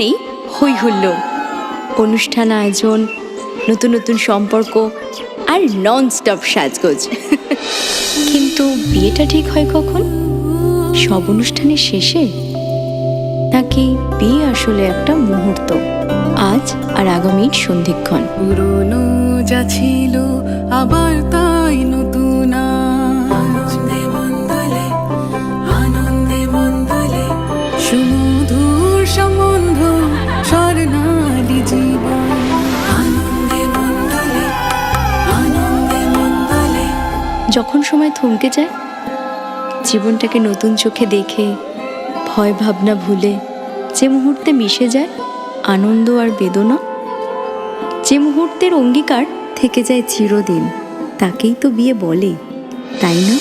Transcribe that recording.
মানেই হই হুল্লোড়, অনুষ্ঠান আয়োজন, নতুন নতুন সম্পর্ক আর নন স্টপ সাজগোজ। কিন্তু বিয়েটা ঠিক হয় কখন? সব অনুষ্ঠানের শেষে, নাকি বিয়ে আসলে একটা মুহূর্ত, আজ আর আগামীর সন্ধিক্ষণ? পুরনো যা ছিল আবার তাই নতুন আনন্দে বন্দলে, আনন্দে বন্দলে, সুমধুর সম্বন্ধ স্বর্ণালী জীবন। আনন্দে বন্দলে, আনন্দে বন্দলে। যখন সময় থমকে যায়, জীবনটাকে নতুন চোখে দেখে, ভয় ভাবনা ভুলে যে মুহূর্তে মিশে যায় আনন্দ আর বেদনা, যে মুহূর্তের অঙ্গীকার থেকে যায় চিরদিন, তাকেই তো বিয়ে বলে, তাই না?